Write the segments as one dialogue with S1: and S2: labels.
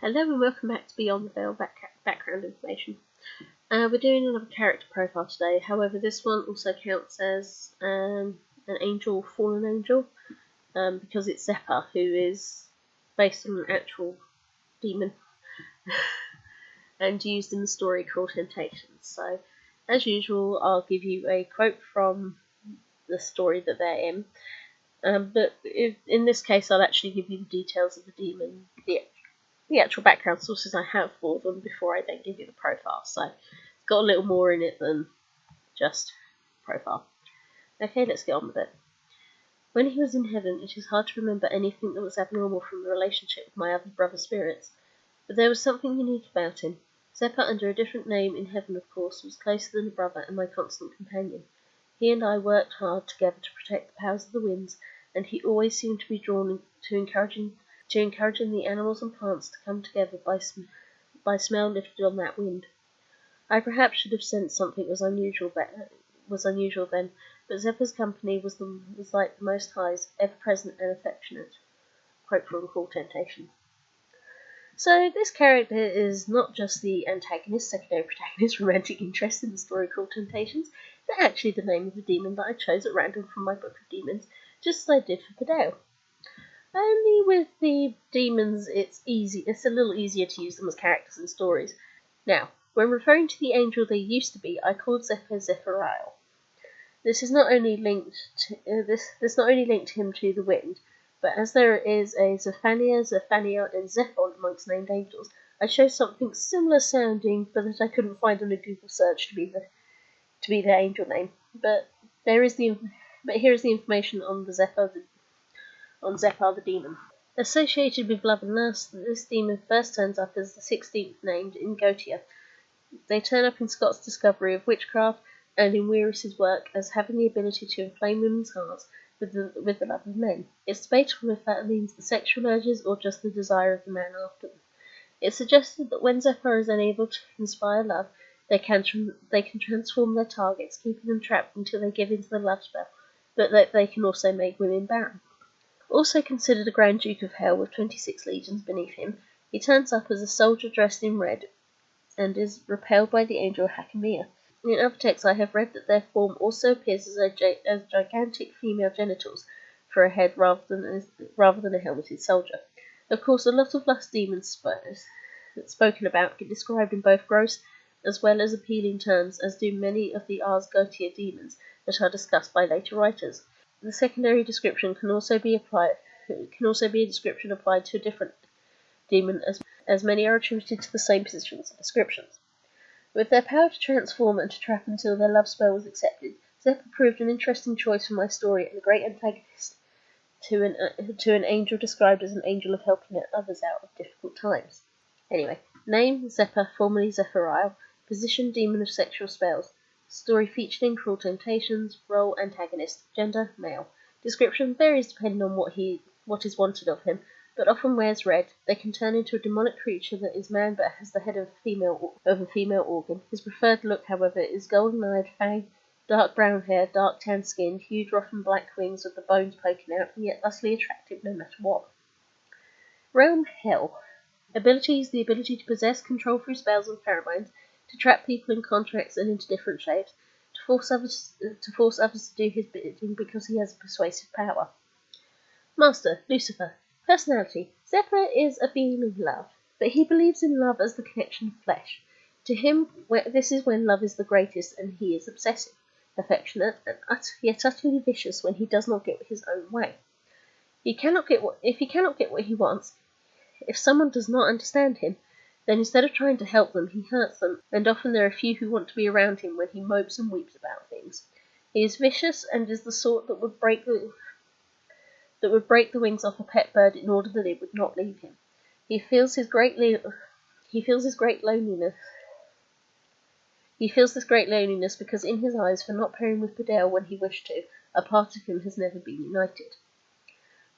S1: Hello and welcome back to Beyond the Veil background information. We're doing another character profile today, however this one also counts as an angel, fallen angel, because it's Zepar, who is based on an actual demon and used in the story called Temptations. So, as usual, I'll give you a quote from the story that they're in, but in this case I'll actually give you the details of the demon, the actual background sources I have for them before I then give you the profile. So it's got a little more in it than just profile. Okay, let's get on with it. When he was in heaven, it is hard to remember anything that was abnormal from the relationship with my other brother spirits, but there was something unique about him. Zepar, under a different name in heaven of course, was closer than a brother and my constant companion. He and I worked hard together to protect the powers of the winds, and he always seemed to be drawn to encouraging the animals and plants to come together by smell lifted on that wind. I perhaps should have sensed something was unusual then, but Zepar's company was like the Most High's, ever present and affectionate. Quote from Call Temptation. So this character is not just the antagonist, secondary protagonist, romantic interest in the story called Temptations, but actually the name of the demon that I chose at random from my book of demons, just as I did for Pedael. Only with the demons it's a little easier to use them as characters in stories. Now, when referring to the angel they used to be, I called Zepar Zepariel. This is not only linked him to the wind, but as there is a Zephaniah, and Zephon amongst named angels, I chose something similar sounding, but that I couldn't find on a Google search to be the angel name. But here is the information on Zepar the demon. Associated with love and lust, this demon first turns up as the 16th named in Gotia. They turn up in Scott's discovery of witchcraft and in Wierus's work as having the ability to inflame women's hearts with the love of men. It's debatable if that means the sexual urges or just the desire of the man after them. It's suggested that when Zepar is unable to inspire love, they can transform their targets, keeping them trapped until they give in to the love spell, but that they can also make women barren. Also considered a Grand Duke of Hell with 26 legions beneath him, he turns up as a soldier dressed in red and is repelled by the angel Hakamiah. In other texts I have read that their form also appears as gigantic female genitals for a head rather than a helmeted soldier. Of course, a lot of lust demons spoken about get described in both gross as well as appealing terms, as do many of the Ars Goetia demons that are discussed by later writers. The secondary description can also be a description applied to a different demon, as many are attributed to the same positions and descriptions. With their power to transform and to trap until their love spell was accepted, Zepar proved an interesting choice for my story and a great antagonist to an angel described as an angel of helping others out of difficult times. Anyway, name Zepar, formerly Zepariel, position demon of sexual spells. Story featured in Cruel Temptations, role antagonist, gender male. Description varies depending on what is wanted of him, but often wears red. They can turn into a demonic creature that is man but has the head of a female organ. His preferred look, however, is golden-eyed, fang, dark brown hair, dark tan skin, huge rough and black wings with the bones poking out, and yet thusly attractive no matter what. Realm Hell. Abilities: the ability to possess, control through spells and pheromones, to trap people in contracts and into different shapes, to force others to do his bidding because he has persuasive power. Master, Lucifer. Personality: Zepar is a being of love, but he believes in love as the connection of flesh. To him, this is when love is the greatest, and he is obsessive, affectionate, and yet utterly vicious when he does not get his own way. If he cannot get what he wants, if someone does not understand him, then instead of trying to help them, he hurts them, and often there are few who want to be around him when he mopes and weeps about things. He is vicious and is the sort that would break the wings off a pet bird in order that it would not leave him. He feels this great loneliness because in his eyes, for not pairing with Pedael when he wished to, a part of him has never been united.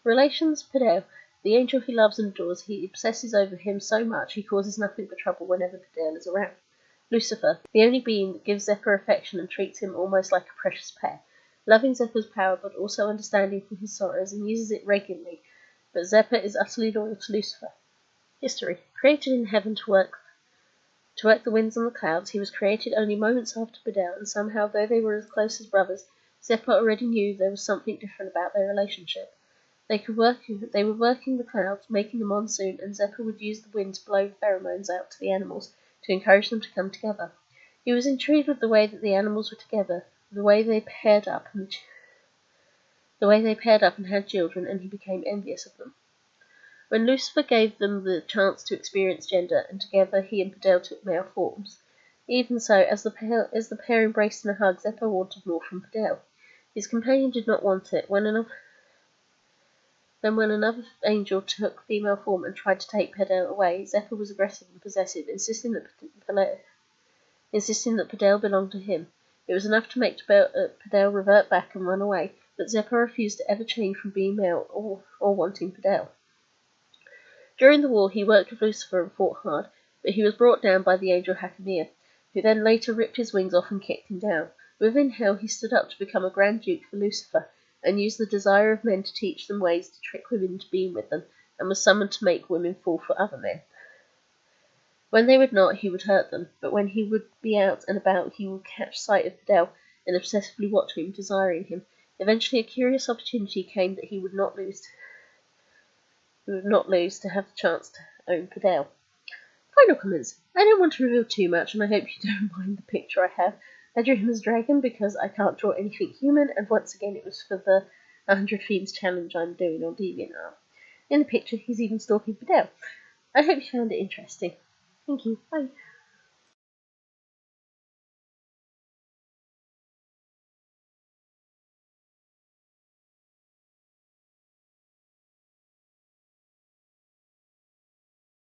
S1: Relations: Pedael. The angel he loves and adores, he obsesses over him so much he causes nothing but trouble whenever Pedael is around. Lucifer, the only being that gives Zepar affection and treats him almost like a precious pet, loving Zepar's power but also understanding for his sorrows and uses it regularly, but Zepar is utterly loyal to Lucifer. History. Created in heaven to work the winds and the clouds, he was created only moments after Pedael, and somehow, though they were as close as brothers, Zepar already knew there was something different about their relationship. They were working the clouds, making the monsoon, and Zepar would use the wind to blow pheromones out to the animals to encourage them to come together. He was intrigued with the way that the animals were together, the way they paired up and had children, and he became envious of them. When Lucifer gave them the chance to experience gender, and together he and Pedael took male forms. Even so, as the pair embraced in a hug, Zepar wanted more from Pedael. His companion did not want it. When another angel took female form and tried to take Pedael away, Zepar was aggressive and possessive, insisting that Pedael belonged to him. It was enough to make Pedael revert back and run away, but Zepar refused to ever change from being male or wanting Pedael. During the war, he worked with Lucifer and fought hard, but he was brought down by the angel Hakoniah, who then later ripped his wings off and kicked him down. Within hell, he stood up to become a Grand Duke for Lucifer, and used the desire of men to teach them ways to trick women into being with them, and was summoned to make women fall for other men. When they would not, he would hurt them, but when he would be out and about, he would catch sight of Pedael and obsessively watch him, desiring him. Eventually, a curious opportunity came that he would not lose to have the chance to own Pedael. Final comments. I don't want to reveal too much, and I hope you don't mind the picture I have. I drew him as a dragon because I can't draw anything human, and once again it was for the 100 Themes challenge I'm doing on DeviantArt. In the picture, he's even stalking Pedael. I hope you found it interesting. Thank you. Bye.